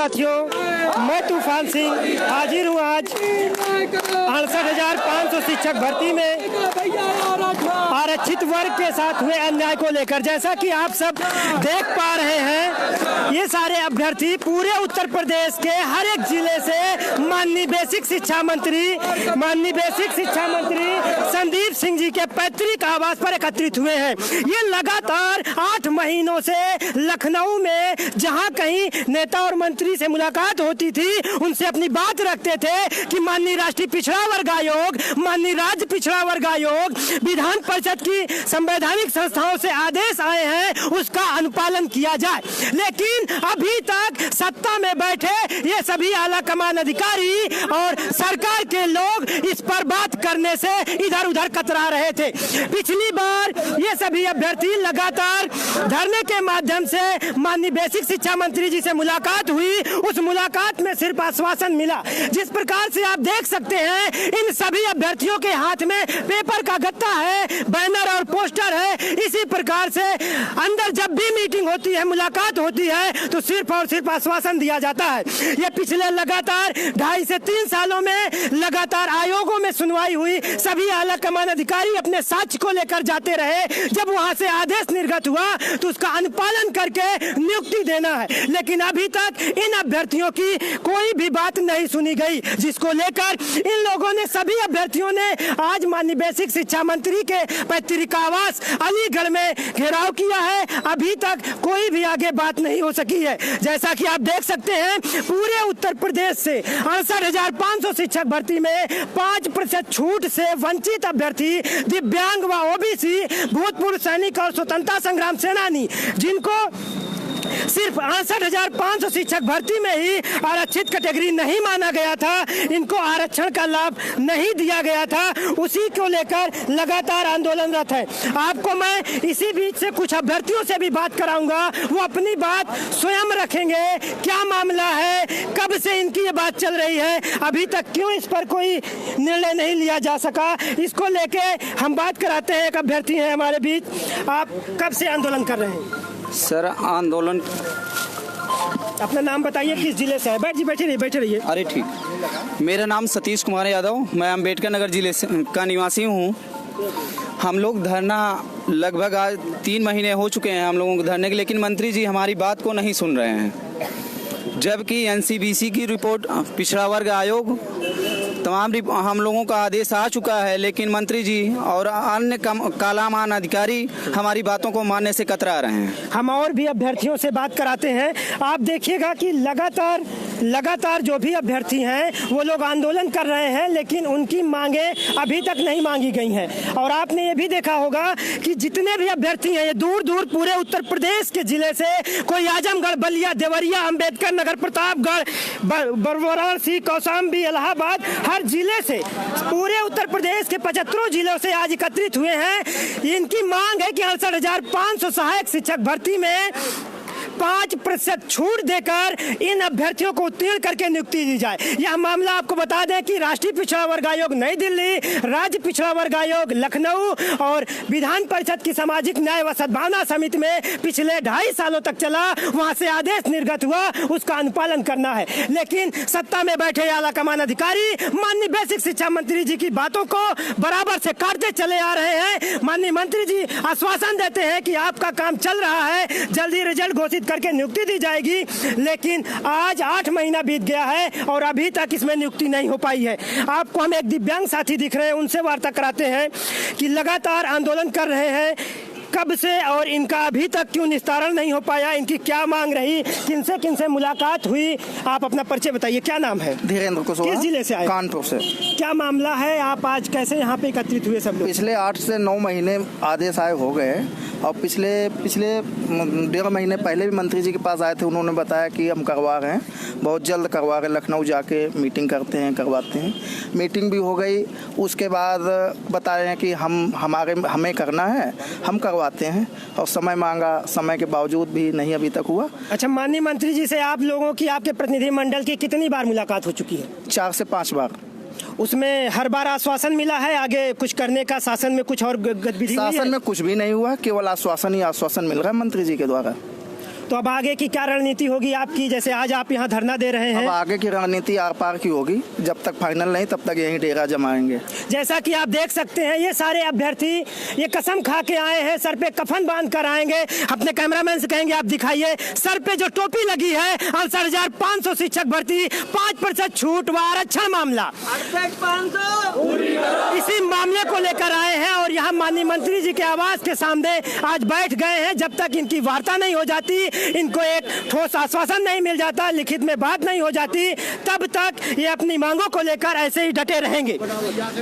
साथियों, मैं तूफान सिंह हाजिर हूँ आज 68,500 शिक्षक भर्ती में आरक्षित वर्ग के साथ हुए अन्याय को लेकर। जैसा कि आप सब देख पा रहे हैं, ये सारे अभ्यर्थी पूरे उत्तर प्रदेश के हर एक जिले से माननीय बेसिक शिक्षा मंत्री संदीप सिंह जी के पैतृक आवास पर एकत्रित हुए हैं। ये लगातार 8 महीनों से लखनऊ में जहां कहीं नेता और मंत्री से मुलाकात होती थी, उनसे अपनी बात रखते थे कि माननीय राष्ट्रीय पिछड़ा वर्ग आयोग, माननीय राज्य पिछड़ा वर्ग आयोग, विधान परिषद की संवैधानिक संस्थाओं से आदेश आए हैं, उसका अनुपालन किया जाए। लेकिन अभी तक सत्ता में बैठे ये सभी आला कमान अधिकारी और सरकार के लोग इस पर बात करने से इधर उधर कतरा रहे थे। पिछली बार ये सभी अभ्यर्थी लगातार धरने के माध्यम से माननीय बेसिक शिक्षा मंत्री जी से मुलाकात हुई। उस मुलाकात में सिर्फ आश्वासन मिला। जिस प्रकार से आप देख सकते हैं, इन सभी अभ्यर्थियों के हाथ में पेपर का गत्ता है, बैनर और पोस्टर है। इसी प्रकार से अंदर जब भी मीटिंग होती है, मुलाकात होती है, तो सिर्फ और सिर्फ आश्वासन दिया जाता है। ये पिछले लगातार 2.5 से 3 सालों में लगातार आयोगों में सुनवाई हुई। सभी आला कमान अधिकारी अपने साक्ष्य को लेकर जाते रहे। जब वहां से आदेश निर्गत हुआ तो उसका अनुपालन करके नियुक्ति देना है। लेकिन अभी तक इन अभ्यर्थियों की कोई भी बात नहीं सुनी गई, जिसको लेकर इन लोगों ने, सभी अभ्यर्थियों ने आज माननीय बेसिक शिक्षा मंत्री के पैतृक आवास अलीगढ़ में घेराव किया है। अभी तक कोई भी आगे बात नहीं हो सकी है। जैसा कि आप देख सकते हैं, पूरे उत्तर प्रदेश से 68,500 शिक्षक भर्ती में 5% छूट से वंचित अभ्यर्थी, दिव्यांग व ओबीसी, भूतपूर्व सैनिक और स्वतंत्रता संग्राम सेनानी, जिनको सिर्फ 68,500 शिक्षक भर्ती में ही आरक्षित कैटेगरी नहीं माना गया था, इनको आरक्षण का लाभ नहीं दिया गया था, उसी को लेकर लगातार आंदोलनरत है। आपको मैं इसी बीच से कुछ अभ्यर्थियों से भी बात कराऊंगा, वो अपनी बात स्वयं रखेंगे। क्या मामला है, कब से इनकी ये बात चल रही है, अभी तक क्यों इस पर कोई निर्णय नहीं लिया जा सका, इसको लेके हम बात कराते हैं। एक अभ्यर्थी है हमारे बीच। आप कब से आंदोलन कर रहे हैं? सर, आंदोलन, अपना नाम बताइए, किस जिले से है? बैठे रहिए। अरे ठीक। मेरा नाम सतीश कुमार यादव, मैं अम्बेडकर नगर जिले का निवासी हूँ। हम लोग धरना लगभग आज 3 महीने हो चुके हैं हम लोगों को धरने के, लेकिन मंत्री जी हमारी बात को नहीं सुन रहे हैं। जबकि एनसीबीसी की रिपोर्ट, पिछड़ा वर्ग आयोग, तमाम हम लोगों का आदेश आ चुका है, लेकिन मंत्री जी और अन्य कालामान अधिकारी हमारी बातों को मानने से कतरा रहे हैं। हम और भी अभ्यर्थियों से बात कराते हैं। आप देखिएगा कि लगातार जो भी अभ्यर्थी हैं वो लोग आंदोलन कर रहे हैं, लेकिन उनकी मांगे अभी तक नहीं मांगी गई हैं। और आपने ये भी देखा होगा कि जितने भी अभ्यर्थी हैं, ये दूर दूर पूरे उत्तर प्रदेश के जिले से, कोई आजमगढ़, बलिया, देवरिया, अम्बेडकर नगर, प्रतापगढ़, वाराणसी, कौशाम्बी, इलाहाबाद, हर जिले से, पूरे उत्तर प्रदेश के 75 जिलों से आज एकत्रित हुए हैं। इनकी मांग है कि 68,500 सहायक शिक्षक भर्ती में 5% छूट देकर इन अभ्यर्थियों को उत्तीर्ण करके नियुक्ति दी जाए। यह मामला आपको बता दें कि राष्ट्रीय पिछड़ा वर्ग आयोग नई दिल्ली, राज्य पिछड़ा वर्ग आयोग लखनऊ और विधान परिषद की सामाजिक न्याय व सद्भावना समिति में पिछले 2.5 सालों तक चला। वहां से आदेश निर्गत हुआ, उसका अनुपालन करना है। लेकिन सत्ता में बैठे आला कमान अधिकारी माननीय बेसिक शिक्षा मंत्री जी की बातों को बराबर से काटते चले आ रहे हैं। माननीय मंत्री जी आश्वासन देते हैं कि आपका काम चल रहा है, जल्दी रिजल्ट घोषित करके नियुक्ति दी जाएगी, लेकिन आज 8 महीना बीत गया है और अभी तक इसमें नियुक्ति नहीं हो पाई है। आपको हम एक दिव्यांग साथी दिख रहे हैं, उनसे वार्ता कराते हैं कि लगातार आंदोलन कर रहे हैं, कब से और इनका अभी तक क्यों निस्तारण नहीं हो पाया, इनकी क्या मांग रही, किनसे मुलाकात हुई। आप अपना परिचय बताइए, क्या नाम है? धीरेन्द्र कुशवाहा। किस जिले से आए? कानपुर से। क्या मामला है, आप आज कैसे यहाँ पे एकत्रित हुए सब लोग? पिछले 8 से 9 महीने आदेश आए हो गए और पिछले 1.5 महीने पहले भी मंत्री जी के पास आए थे। उन्होंने बताया कि हम करवा रहे हैं, बहुत जल्द करवा रहे हैं, लखनऊ जाके मीटिंग करते हैं, करवाते हैं। मीटिंग भी हो गई, उसके बाद बता रहे हैं कि हमें करना है, हम करवाते हैं, और समय मांगा, समय के बावजूद भी नहीं अभी तक हुआ। अच्छा, माननीय मंत्री जी से आप लोगों की, आपके प्रतिनिधि मंडल की कितनी बार मुलाकात हो चुकी है? 4 से 5 बार। उसमें हर बार आश्वासन मिला है आगे कुछ करने का? शासन में कुछ और गतिविधि? शासन में कुछ भी नहीं हुआ, केवल आश्वासन ही आश्वासन मिल रहा है मंत्री जी के द्वारा। तो अब आगे की क्या रणनीति होगी आपकी, जैसे आज आप यहाँ धरना दे रहे हैं? अब आगे की रणनीति आर पार की होगी, जब तक फाइनल नहीं तब तक यहीं डेरा जमाएंगे। जैसा कि आप देख सकते हैं ये सारे अभ्यर्थी ये कसम खा के आए हैं, सर पे कफन बांध कर आएंगे। अपने कैमरामैन से कहेंगे आप दिखाइए, सर पे जो टोपी लगी है 68,500 शिक्षक भर्ती, 5% छूट व आरक्षण मामला, इसी मामले को लेकर आए हैं और यहाँ माननीय मंत्री जी के आवास के सामने आज बैठ गए हैं। जब तक इनकी वार्ता नहीं हो जाती, इनको एक ठोस आश्वासन नहीं मिल जाता, लिखित में बात नहीं हो जाती, तब तक ये अपनी मांगों को लेकर ऐसे ही डटे रहेंगे।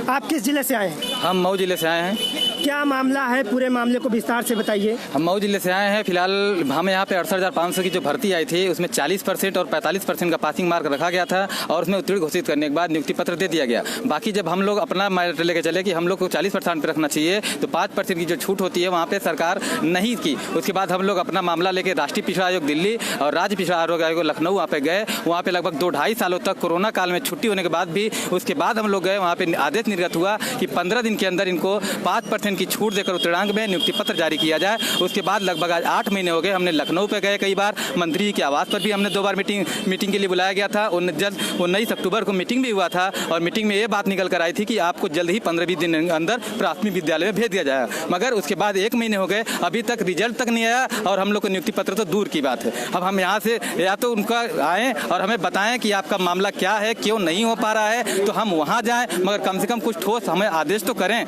आप किस जिले से आए हैं? हम मऊ जिले से आए हैं। क्या मामला है, पूरे मामले को विस्तार से बताइए। हम मऊ जिले से आए हैं। फिलहाल हमें यहाँ पे 68,500 की जो भर्ती आई थी उसमें 40% और 45% का पासिंग मार्क रखा गया था और उसमें उत्तीर्ण घोषित करने के बाद नियुक्ति पत्र दे दिया गया। बाकी जब हम लोग अपना मैटर लेके चले कि हम लोग को 40% पे रखना चाहिए, तो 5% की जो छूट होती है वहाँ पे सरकार नहीं की। उसके बाद हम लोग अपना मामला लेके राष्ट्रीय पिछड़ा आयोग दिल्ली और राज्य पिछड़ा आयोग लखनऊ वहाँ पे गए। वहाँ पे लगभग 2-2.5 सालों तक कोरोना काल में छुट्टी होने के बाद भी उसके बाद हम लोग गए, वहाँ पे आदेश निर्गत हुआ कि 15 दिन के अंदर इनको 5% की छूट देकर उत्तरांक में नियुक्ति पत्र जारी किया जाए। उसके बाद लगभग आज 8 महीने हो गए। हमने लखनऊ पे गए कई बार, मंत्री जी के आवास पर भी हमने 2 बार मीटिंग के लिए बुलाया गया था। 19 अक्टूबर को मीटिंग भी हुआ था और मीटिंग में ये बात निकल कर आई थी कि आपको जल्द ही 15-20 दिन के अंदर प्राथमिक विद्यालय में भेज दिया जाएगा। मगर उसके बाद 1 महीने हो गए, अभी तक रिजल्ट तक नहीं आया और हम लोग को नियुक्ति पत्र तो दूर की बात है। अब हम यहाँ से या तो उनका आएँ और हमें बताएं कि आपका मामला क्या है, क्यों नहीं हो पा रहा है, तो हम वहाँ जाएँ, मगर कम से कम कुछ ठोस हमें आदेश तो करें।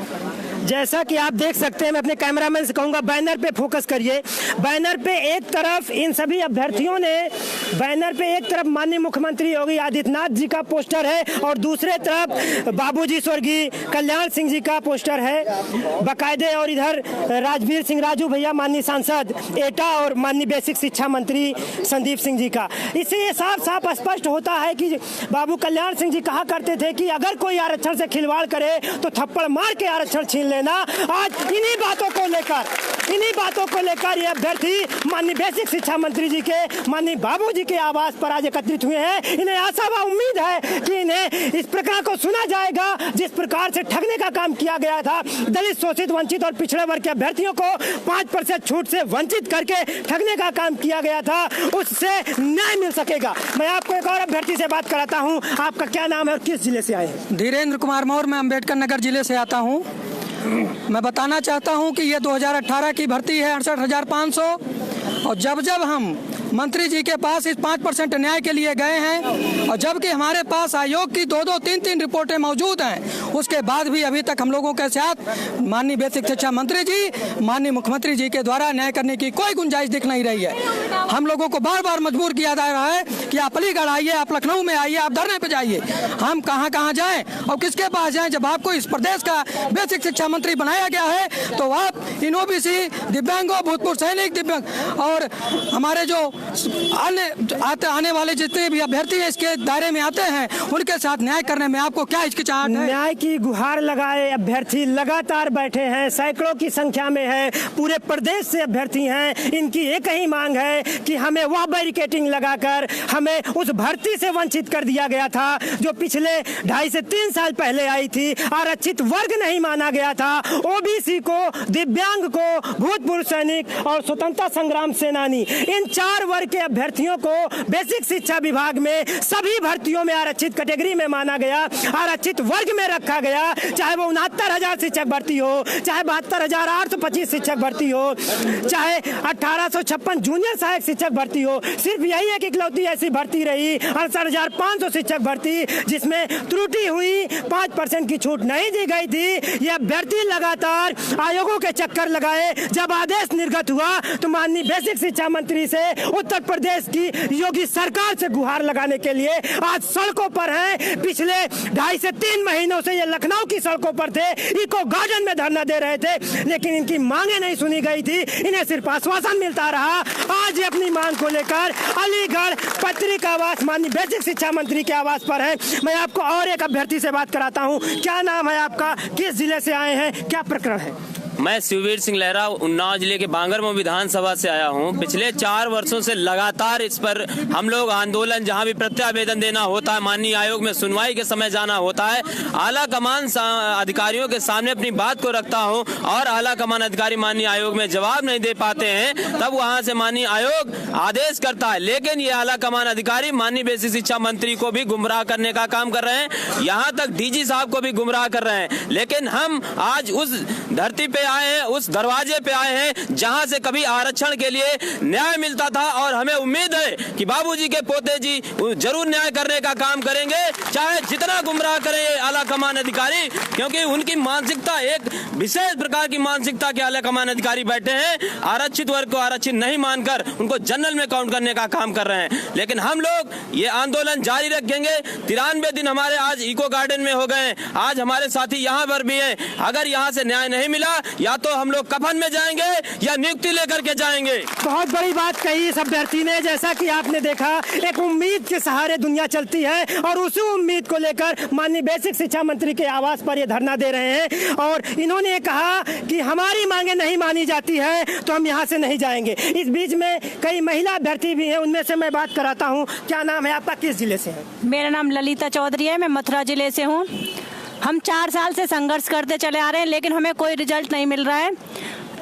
जैसा कि आप देख सकते हैं, मैं अपने कैमरामैन से कहूँगा बैनर पे फोकस करिए। बैनर पे एक तरफ इन सभी अभ्यर्थियों ने, बैनर पे एक तरफ माननीय मुख्यमंत्री योगी आदित्यनाथ जी का पोस्टर है और दूसरे तरफ बाबूजी स्वर्गीय कल्याण सिंह जी का पोस्टर है बाकायदे, और इधर राजवीर सिंह राजू भैया माननीय सांसद एटा और माननीय बेसिक शिक्षा मंत्री संदीप सिंह जी का। इससे ये साफ साफ स्पष्ट होता है कि बाबू कल्याण सिंह जी कहा करते थे कि अगर कोई आरक्षण से खिलवाड़ करे तो थप्पड़ मार के आरक्षण छीन लेना। आज इन्हीं बातों को लेकर ये अभ्यर्थी माननीय बेसिक शिक्षा मंत्री जी के, माननीय बाबूजी के आवास पर आज एकत्रित हुए हैं। इन्हें आशा व उम्मीद है कि इन्हें इस प्रकरण को सुना जाएगा। जिस प्रकार से ठगने का काम किया गया था, दलित, शोषित, वंचित और पिछड़े वर्ग के अभ्यर्थियों को 5% छूट से वंचित करके ठगने का काम किया गया था, उससे न्याय मिल सकेगा। मैं आपको एक और अभ्यर्थी से बात कराता हूँ। आपका क्या नाम है और किस जिले से आए हैं? धीरेन्द्र कुमार मौर्य, मैं अम्बेडकर नगर जिले से आता हूँ। मैं बताना चाहता हूं कि ये 2018 की भर्ती है 68,500, और जब हम मंत्री जी के पास इस 5% न्याय के लिए गए हैं और जबकि हमारे पास आयोग की 2-2, 3-3 रिपोर्टें मौजूद हैं, उसके बाद भी अभी तक हम लोगों के साथ माननीय बेसिक शिक्षा मंत्री जी, माननीय मुख्यमंत्री जी के द्वारा न्याय करने की कोई गुंजाइश दिख नहीं रही है। हम लोगों को बार बार मजबूर किया जा रहा है कि आप अलीगढ़ आइए, आप लखनऊ में आइए, आप धरने पे जाइए। हम कहाँ जाएं और किसके पास जाएं? जब आपको इस प्रदेश का बेसिक शिक्षा मंत्री बनाया गया है तो आप इन ओबीसी, दिव्यांगों, भूतपूर्व सैनिक, दिव्यांग और हमारे जो आने वाले जितने भी अभ्यर्थी इसके दायरे में आते हैं उनके साथ न्याय करने में आपको क्या हिचकिचाहट है? न्याय की गुहार लगाए अभ्यर्थी लगातार बैठे हैं, सैकड़ों की संख्या में है, पूरे प्रदेश से अभ्यर्थी हैं। इनकी एक ही मांग है कि हमें वह बैरिकेटिंग लगाकर हमें उस भर्ती से वंचित कर दिया गया था जो पिछले 2.5 से 3 साल पहले आई थी। आरक्षित वर्ग नहीं माना गया था, ओबीसी को, दिव्यांग को, भूतपूर्व सैनिक और स्वतंत्रता संग्राम सेनानी, इन 4 वर्ग के अभ्यर्थियों को बेसिक शिक्षा विभाग में सभी भर्तियों में आरक्षित कैटेगरी में माना गया, आरक्षित वर्ग में रखा गया। चाहे वो 69,000 शिक्षक भर्ती हो, चाहे 72,825 शिक्षक भर्ती हो, चाहे 1856 जूनियर सहायक शिक्षक भर्ती हो, सिर्फ यही एक इकलौती ऐसी भर्ती रही 68,500 शिक्षक भर्ती जिसमें त्रुटि हुई, 5% की छूट नहीं दी गई थी। यह अभ्यर्थी लगातार आयोगों के चक्कर लगाए। जब आदेश निर्गत हुआ तो माननीय बेसिक शिक्षा मंत्री से, उत्तर प्रदेश की योगी सरकार से गुहार लगाने के लिए आज सड़कों पर हैं। पिछले 2.5 से 3 महीनों से ये लखनऊ की सड़कों पर थे, इको गार्डन में धरना दे रहे थे, लेकिन इनकी मांगे नहीं सुनी गई थी, इन्हें सिर्फ आश्वासन मिलता रहा। आज ये अपनी मांग को लेकर अलीगढ़ पत्रिका आवास माननीय बेसिक शिक्षा मंत्री के आवास पर है। मैं आपको और एक अभ्यर्थी से बात कराता हूँ। क्या नाम है आपका, किस जिले से आए हैं, क्या प्रकरण है? मैं शिववीर सिंह लहरा उन्नाव जिले के बांगरमऊ विधानसभा से आया हूं। पिछले 4 वर्षों से लगातार इस पर हम लोग आंदोलन, जहां भी प्रत्यावेदन देना होता है, माननीय आयोग में सुनवाई के समय जाना होता है, आला कमान अधिकारियों के सामने अपनी बात को रखता हूं और आला कमान अधिकारी माननीय आयोग में जवाब नहीं दे पाते हैं, तब वहां से माननीय आयोग आदेश करता है। लेकिन ये आला कमान अधिकारी माननीय बेसिक शिक्षा मंत्री को भी गुमराह करने का काम कर रहे हैं, यहाँ तक डीजी साहब को भी गुमराह कर रहे हैं। लेकिन हम आज उस धरती पे आए हैं, उस दरवाजे पे आए हैं जहां से कभी आरक्षण के लिए न्याय मिलता था और हमें उम्मीद है कि बाबूजी के पोते जी जरूर न्याय करने का काम करेंगे, चाहे जितना गुमराह करें आला कमान अधिकारी, क्योंकि उनकी मानसिकता एक विशेष प्रकार की मानसिकता के आला कमान अधिकारी बैठे हैं। आरक्षित वर्ग को आरक्षित नहीं मानकर उनको जनरल में काउंट करने का काम कर रहे हैं। लेकिन हम लोग ये आंदोलन जारी रखेंगे। 93 दिन हमारे आज इको गार्डन में हो गए, आज हमारे साथी यहाँ पर भी हैं। अगर यहाँ से न्याय नहीं मिला, या तो हम लोग कफन में जाएंगे या नियुक्ति लेकर के जाएंगे। बहुत बड़ी बात कही इस अभ्यर्थी ने। जैसा कि आपने देखा, एक उम्मीद के सहारे दुनिया चलती है और उसी उम्मीद को लेकर माननीय बेसिक शिक्षा मंत्री के आवास पर ये धरना दे रहे हैं और इन्होंने कहा कि हमारी मांगे नहीं मानी जाती है तो हम यहाँ से नहीं जाएंगे। इस बीच में कई महिला अभ्यर्थी भी हैं, उनमें से मैं बात कराता हूँ। क्या नाम है आपका, किस जिले से है? मेरा नाम ललिता चौधरी है, मैं मथुरा जिले से हूँ। हम 4 साल से संघर्ष करते चले आ रहे हैं, लेकिन हमें कोई रिजल्ट नहीं मिल रहा है।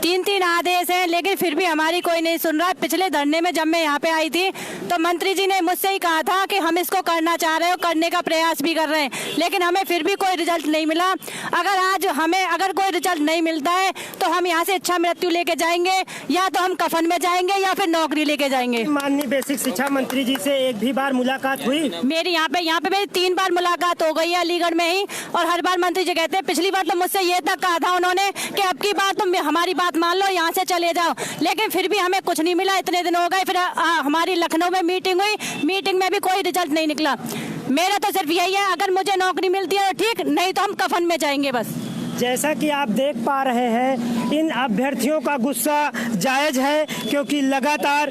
3 आदेश हैं, लेकिन फिर भी हमारी कोई नहीं सुन रहा है। पिछले धरने में जब मैं यहाँ पे आई थी तो मंत्री जी ने मुझसे ही कहा था कि हम इसको करना चाह रहे हैं और करने का प्रयास भी कर रहे हैं, लेकिन हमें फिर भी कोई रिजल्ट नहीं मिला। अगर कोई रिजल्ट नहीं मिलता है तो हम यहाँ से इच्छा मृत्यु लेके जाएंगे, या तो हम कफन में जाएंगे या फिर नौकरी लेके जाएंगे। माननीय बेसिक शिक्षा मंत्री जी से एक भी बार मुलाकात हुई? मेरी यहाँ पे मेरी 3 बार मुलाकात हो गई है अलीगढ़ में ही, और हर बार मंत्री जी कहते हैं, पिछली बार तो मुझसे ये तक कहा था उन्होंने कि अब की बार तुम हमारी बात मान लो, यहाँ से चले जाओ, लेकिन फिर भी हमें कुछ नहीं मिला। इतने दिन हो गए, फिर हमारी लखनऊ में मीटिंग हुई, मीटिंग में भी कोई रिजल्ट नहीं निकला। मेरा तो सिर्फ यही है, अगर मुझे नौकरी मिलती है तो ठीक, नहीं तो हम कफन में जाएंगे बस। जैसा कि आप देख पा रहे हैं, इन अभ्यर्थियों का गुस्सा जायज है, क्योंकि लगातार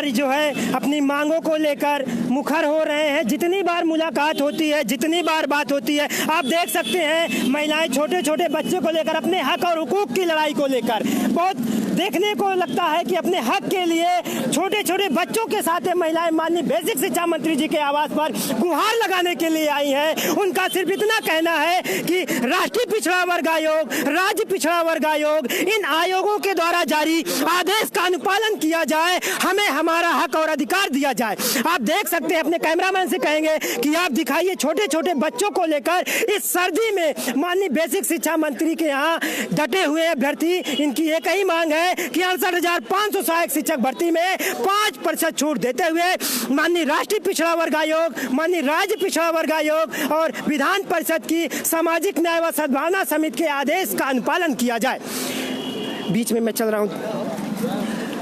जो है अपनी मांगों को लेकर मुखर हो रहे हैं। जितनी बार मुलाकात होती है, जितनी बार बात होती है, आप देख सकते हैं महिलाएं छोटे छोटे बच्चों को लेकर, अपने हक और हुकूक की लड़ाई को लेकर, बहुत देखने को लगता है कि अपने हक के लिए छोटे छोटे बच्चों के साथ महिलाएं माननीय बेसिक शिक्षा मंत्री जी के आवास पर गुहार लगाने के लिए आई हैं। उनका सिर्फ इतना कहना है कि राष्ट्रीय पिछड़ा वर्ग आयोग, राज्य पिछड़ा वर्ग आयोग, इन आयोगों के द्वारा जारी आदेश का अनुपालन किया जाए, हमें हमारा हक और अधिकार दिया जाए। आप देख सकते हैं, अपने कैमरामैन से कहेंगे कि आप दिखाइए छोटे छोटे बच्चों को लेकर इस सर्दी में माननीय बेसिक शिक्षा मंत्री के यहाँ डटे हुए अभ्यर्थी। इनकी एक ही मांग है कि 68,500 सहायक शिक्षक भर्ती में 5% छूट देते हुए माननीय राष्ट्रीय पिछड़ा वर्ग आयोग, माननीय राज्य पिछड़ा वर्ग आयोग और विधान परिषद की सामाजिक न्याय व सद्भावना समिति के आदेश का अनुपालन किया जाए। बीच में मैं चल रहा हूँ,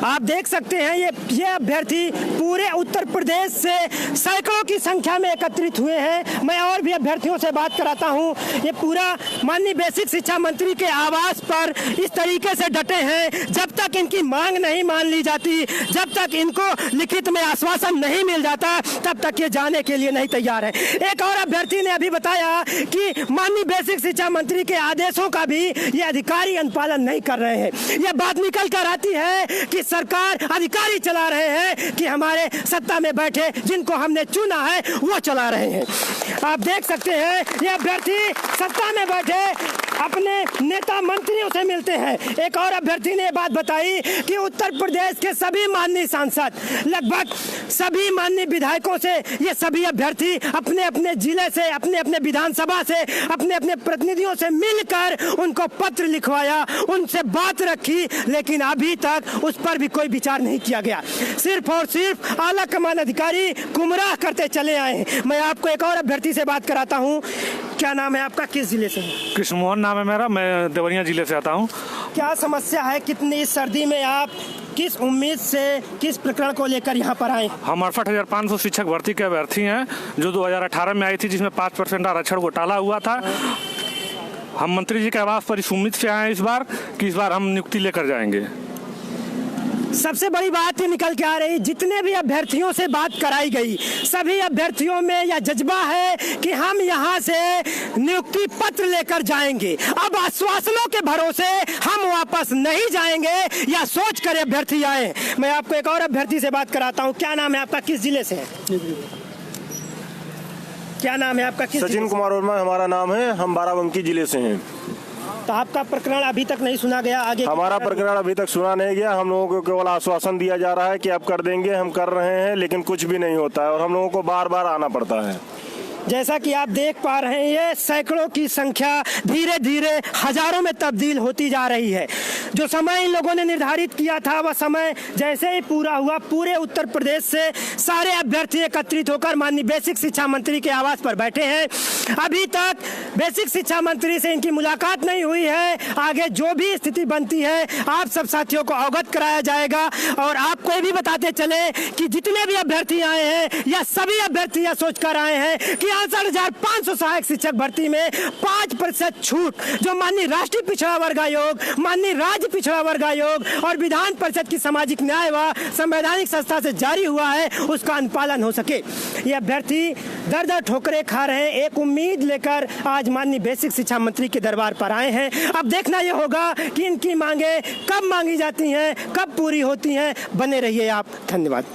आप देख सकते हैं ये अभ्यर्थी पूरे उत्तर प्रदेश से सैकड़ों की संख्या में एकत्रित हुए हैं। मैं और भी अभ्यर्थियों से बात कराता हूं। ये पूरा माननीय बेसिक शिक्षा मंत्री के आवास पर इस तरीके से डटे हैं। जब तक इनकी मांग नहीं मान ली जाती, जब तक इनको लिखित में आश्वासन नहीं मिल जाता, तब तक ये जाने के लिए नहीं तैयार है। एक और अभ्यर्थी ने अभी बताया कि माननीय बेसिक शिक्षा मंत्री के आदेशों का भी ये अधिकारी अनुपालन नहीं कर रहे हैं। ये बात निकल कर आती है कि सरकार अधिकारी चला रहे हैं कि हमारे सत्ता में बैठे जिनको हमने चुना है वो चला रहे हैं। आप देख सकते हैं, ये अभ्यर्थी सत्ता में बैठे अपने नेता मंत्रियों से मिलते हैं। एक और अभ्यर्थी ने बात बताई कि उत्तर प्रदेश के सभी माननीय सांसद, लगभग सभी माननीय विधायकों से ये सभी अभ्यर्थी अपने अपने जिले से, अपने अपने विधानसभा से, अपने अपने प्रतिनिधियों से मिलकर उनको पत्र लिखवाया, उनसे बात रखी, लेकिन अभी तक उस पर भी कोई विचार नहीं किया गया। सिर्फ और सिर्फ आला कमान अधिकारी गुमराह करते चले आए हैं। मैं आपको एक और अभ्यर्थी से बात कराता हूँ। क्या नाम है आपका, किस जिले से है? कृष्ण मोहन नाम है मेरा, मैं देवरिया जिले से आता हूँ। क्या समस्या है, कितनी इस सर्दी में आप किस उम्मीद से, किस प्रकरण को लेकर यहाँ पर आए? हम 68,500 शिक्षक भर्ती के अभ्यर्थी हैं, जो 2018 में आई थी, जिसमें 5% आरक्षण घोटाला हुआ था। हम मंत्री जी के आवास पर इस उम्मीद से आए इस बार कि इस बार हम नियुक्ति लेकर जाएंगे। सबसे बड़ी बात ये निकल के आ रही, जितने भी अभ्यर्थियों से बात कराई गई सभी अभ्यर्थियों में यह जज्बा है कि हम यहाँ से नियुक्ति पत्र लेकर जाएंगे, अब आश्वासनों के भरोसे हम वापस नहीं जाएंगे, या सोच कर अभ्यर्थी आए। मैं आपको एक और अभ्यर्थी से बात कराता हूँ। क्या नाम है आपका, किस जिले से है? क्या नाम है आपका? सचिन कुमार वर्मा हमारा नाम है, हम बाराबंकी जिले से हैं। तो आपका प्रकरण अभी तक नहीं सुना गया? आगे हमारा प्रकरण अभी तक सुना नहीं गया। हम लोगों को केवल आश्वासन दिया जा रहा है कि आप कर देंगे, हम कर रहे हैं, लेकिन कुछ भी नहीं होता है और हम लोगों को बार बार आना पड़ता है। जैसा कि आप देख पा रहे हैं, ये सैकड़ों की संख्या धीरे धीरे हजारों में तब्दील होती जा रही है। जो समय इन लोगों ने निर्धारित किया था वह समय जैसे ही पूरा हुआ, पूरे उत्तर प्रदेश से सारे अभ्यर्थी एकत्रित होकर माननीय बेसिक शिक्षा मंत्री के आवास पर बैठे हैं। अभी तक बेसिक शिक्षा मंत्री से इनकी मुलाकात नहीं हुई है। आगे जो भी स्थिति बनती है आप सब साथियों को अवगत कराया जाएगा। और आपको ये भी बताते चले कि जितने भी अभ्यर्थी आए हैं या सभी अभ्यर्थी यह सोचकर आए हैं कि 68,500 सहायक शिक्षक भर्ती में 5% छूट जो माननीय राष्ट्रीय पिछड़ा वर्ग आयोग, माननीय राज्य पिछड़ा वर्ग आयोग और विधान परिषद की सामाजिक न्याय व संवैधानिक संस्था से जारी हुआ है उसका अनुपालन हो सके। ये अभ्यर्थी दर दर ठोकरें खा रहे हैं, एक उम्मीद लेकर आज माननीय बेसिक शिक्षा मंत्री के दरबार पर आए हैं। अब देखना यह होगा कि इनकी मांगे कब मांगी जाती हैं, कब पूरी होती हैं। बने रहिए आप। धन्यवाद।